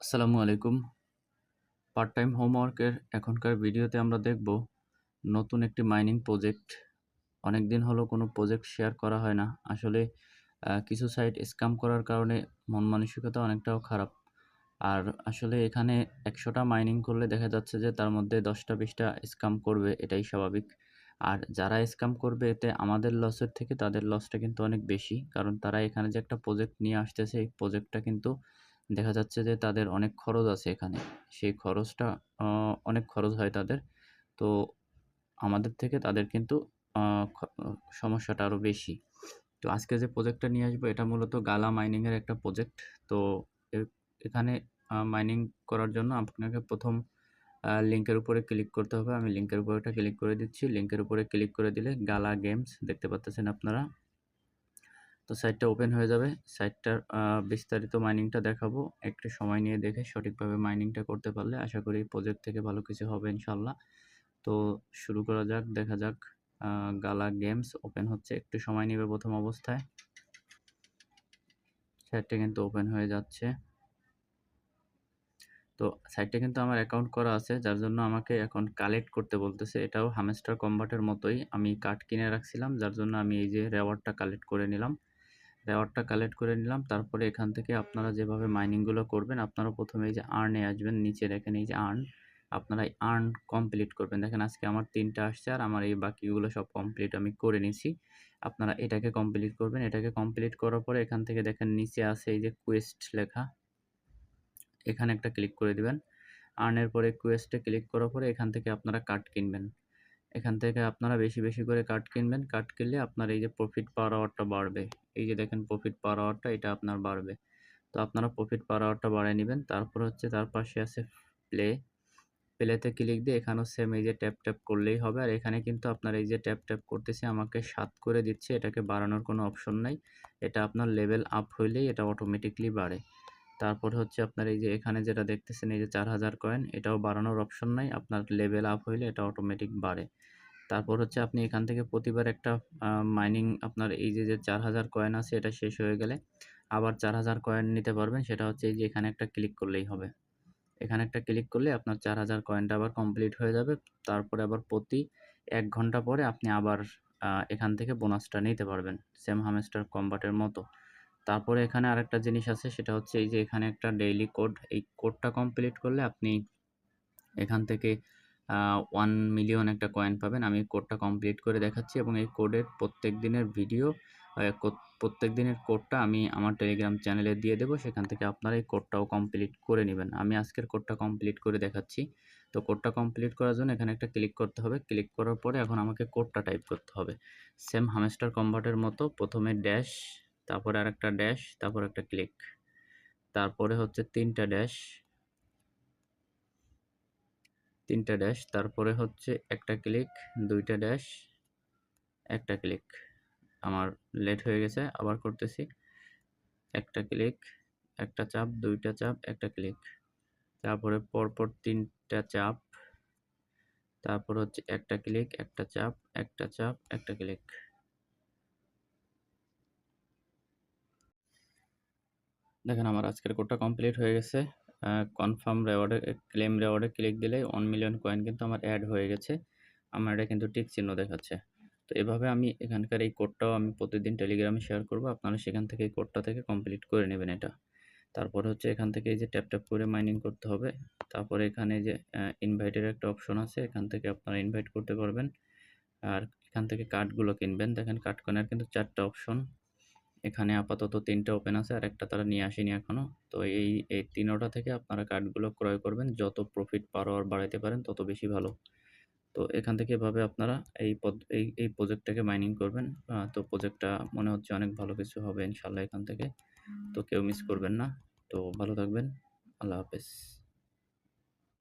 আসসালামু আলাইকুম। Part time হোমওয়ার্কের এখনকার ভিডিওতে আমরা দেখব নতুন একটি মাইনিং প্রজেক্ট। অনেকদিন হলো কোনো প্রজেক্ট শেয়ার করা হয় না। আসলে কিছু সাইট স্ক্যাম করার কারণে মন মানসিকতা অনেকটাও খারাপ। আর আসলে এখানে ১০০টা মাইনিং করলে দেখা যাচ্ছে যে তার মধ্যে ১০টা ২০টা স্ক্যাম করবে, এটাই স্বাভাবিক। আর যারা স্ক্যাম করবে এতে আমাদের লসের থেকে তাদের লসটা কিন্তু অনেক বেশি। কারণ তারা এখানে যে একটা প্রজেক্ট নিয়ে আসতেছে, এই প্রজেক্টটা কিন্তু দেখা যাচ্ছে যে তাদের অনেক খরচ আছে এখানে। সেই খরচটা আ অনেক খরচ হয় তাদের। তো আমাদের থেকে তাদের কিন্তু আ খ সমস্যাটা আরো বেশি। তো আজকে যে প্রজেক্টটা নিয়ে আসবো এটা মূলত গালা মাইনিং এর একটা প্রজেক্ট। তো এ এখানে মাইনিং করার জন্য আপনাকে ১ম লিঙ্কের উপরে ক্লিক করতে হবে। আমি লিঙ্কের উপরে একটা ক্লিক করে দিচ্ছি। লিঙ্কের উপরে ক্লিক করে দিলে গালা গেমস দেখতে পাচ্তেছেন আপনারা। তো সাইটটা ওপেন হয়ে যাবে। সাইটটার বিস্তারিত মাইনিংটা দেখাবো। একটু সময় নিয়ে দেখে সঠিকভাবে মাইনিংটা করতে পারলে আশা করি প্রজেক্ট থেকে ভালো কিছু হবে ইনশাআল্লাহ। তো শুরু করা যাক, দেখা যাক। আ গালা গেমস ওপেন হচ্ছে। একটু সময় নিবে ১ম অবস্থায়। সাইটটা কিন্তু ওপেন হয়ে যাচ্ছে। তো সাইটে কিন্তু আমার অ্যাকাউন্ট করা আছে, যার জন্য আমাকে এখন কালেক্ট করতে বলতেছে। এটাও হ্যামস্টার কম্বাটের মতোই। আমি কার্ড কিনে রাখছিলাম, যার জন্য আমি এই যে রেওয়ার্ডটা কালেক্ট করে নিলাম। রেওয়ার্ডটা কালেক্ট করে নিলাম। তারপরে এখান থেকে আপনারা যেভাবে মাইনিংগুলো করবেন, আপনারা ১ম এই যে আর্ন এ আসবেন। নিচে দেখেন এই যে আর্ন, আপনারা এই আর্ন কমপ্লিট করবেন। দেখেন আজকে আমার ৩ টা আসছে আর আমার এই বাকিগুলো সব কমপ্লিট আমি করে নিছি। আপনারা এটাকে কমপ্লিট করবেন। এটাকে কমপ্লিট করার পরে এখান থেকে দেখেন নিচে আছে এই যে কোয়েস্ট লেখা। এখানে একটা ক্লিক করে দিবেন। আর্নের পরে কোয়েস্টে ক্লিক করার পরে এখান থেকে আপনারা কার্ড কিনবেন। এখান থেকে আপনারা বেশি, বেশি করে কার্ড কিনবেন। কার্ড কিনলে আপনার এই যে প্রফিট পার আওয়ারটা বাড়বে। এই যে দেখেন প্রফিট পার আওয়ারটা এটা আপনার বাড়বে। তো আপনারা প্রফিট পার আওয়ারটা বাড়ায় নিবেন। তারপর হচ্ছে তার পাশে আছে প্লে। প্লেতে ক্লিক দিয়ে এখানেও সেম এই যে ট্যাপ করলেই হবে। আর এখানে কিন্তু আপনার এই যে ট্যাপ করতেছি আমাকে ৭ করে দিচ্ছে। এটাকে বাড়ানোর কোনো অপশন নাই। এটা আপনার লেভেল আপ হইলেই এটা অটোমেটিক্যালি বাড়ে। তারপর হচ্ছে আপনার এই যে এখানে যেটা দেখতেছেন এই যে ৪,০০০ কয়েন, এটাও বাড়ানোর অপশন নাই। আপনার লেভেল আপ হইলে এটা অটোমেটিক বাড়ে। তারপর হচ্ছে আপনি এখান থেকে প্রতিবার একটা মাইনিং আপনার এই যে ৪,০০০ কয়েন আছে এটা শেষ হয়ে গেলে আবার ৪,০০০ কয়েন নিতে পারবেন। সেটা হচ্ছে এই যে এখানে একটা ক্লিক করলেই হবে। এখানে একটা ক্লিক করলে আপনার ৪,০০০ কয়েনটা আবার কমপ্লিট হয়ে যাবে। তারপরে আবার প্রতি ১ ঘন্টা পরে আপনি আবার এখান থেকে বোনাসটা নিতে পারবেন। সেম হ্যামস্টার কম্বাটের মতো। তারপরে এখানে আরেকটা জিনিস আছে, সেটা হচ্ছে এই যে এখানে একটা ডেইলি কোড। এই কোডটা কমপ্লিট করলে আপনি এখান থেকে 1 মিলিয়ন একটা কয়েন পাবেন। আমি কোডটা কমপ্লিট করে দেখাচ্ছি এবং এই কোডের প্রত্যেক দিনের ভিডিও প্রত্যেক দিনের কোডটা আমি আমার টেলিগ্রাম চ্যানেলে দিয়ে দেবো। সেখান থেকে আপনারা এই কোডটাও কমপ্লিট করে নিবেন। আমি আজকের কোডটা কমপ্লিট করে দেখাচ্ছি। তো কোডটা কমপ্লিট করার জন্য এখানে একটা ক্লিক করতে হবে। ক্লিক করার পরে এখন আমাকে কোডটা টাইপ করতে হবে। সেম হ্যামস্টার কনভার্টের মতো ১ম এ ড্যাশ, তারপরে আরেকটা ড্যাশ, তারপর একটা ক্লিক। তারপরে হচ্ছে ৩ টা ড্যাশ, ৩ টা ড্যাশ, তারপরে হচ্ছে একটা ক্লিক, ২ টা ড্যাশ, একটা ক্লিক। আমার লেট হয়ে গেছে, আবার করতেছি। একটা ক্লিক, একটা চাপ, ২ টা চাপ, একটা ক্লিক। তারপরে পরপর ৩ টা চাপ, তারপর হচ্ছে একটা ক্লিক, একটা চাপ, একটা চাপ, একটা ক্লিক। দেখেন আমার আজকের কোডটা কমপ্লিট হয়ে গেছে। কনফার্ম রেওয়ার্ডে ক্লেম রেওয়ার্ডে ক্লিক দিলেই 1 মিলিয়ন কয়েন কিন্তু আমার এড হয়ে গেছে। আমার এটা কিন্তু টিক চিহ্ন দেখাচ্ছে। তো এভাবে আমি এখানকার এই কোডটাও আমি প্রতিদিন টেলিগ্রামে শেয়ার করব। আপনারা সেখান থেকে এই কোডটা থেকে কমপ্লিট করে নেবেন এটা। তারপরে হচ্ছে এখান থেকে এই যে ট্যাপ করে মাইনিং করতে হবে। তারপরে এখানে যে ইনভাইটের একটা অপশন আছে, এখান থেকে আপনারা ইনভাইট করতে পারবেন। আর এখান থেকে কার্ডগুলো কিনবেন। দেখেন কার্ড কেনার কিন্তু ৪ টা অপশন। এখানে আপাতত ৩ টা ওপেন আছে, আরেকটা তারা নিয়ে আসেনি এখনো। তো এই ৩ টা থেকে আপনারা কার্ডগুলো ক্রয় করবেন। যত প্রফিট পার আওয়ার বাড়াইতে পারেন তত বেশি ভালো। তো এখান থেকে এভাবে আপনারা এই প্রজেক্টটাকে মাইনিং করবেন। তো প্রজেক্টটা মনে হচ্ছে অনেক ভালো কিছু হবে ইনশাআল্লাহ এখান থেকে। তো কেউ মিস করবেন না। তো ভালো থাকবেন। আল্লাহ হাফেজ।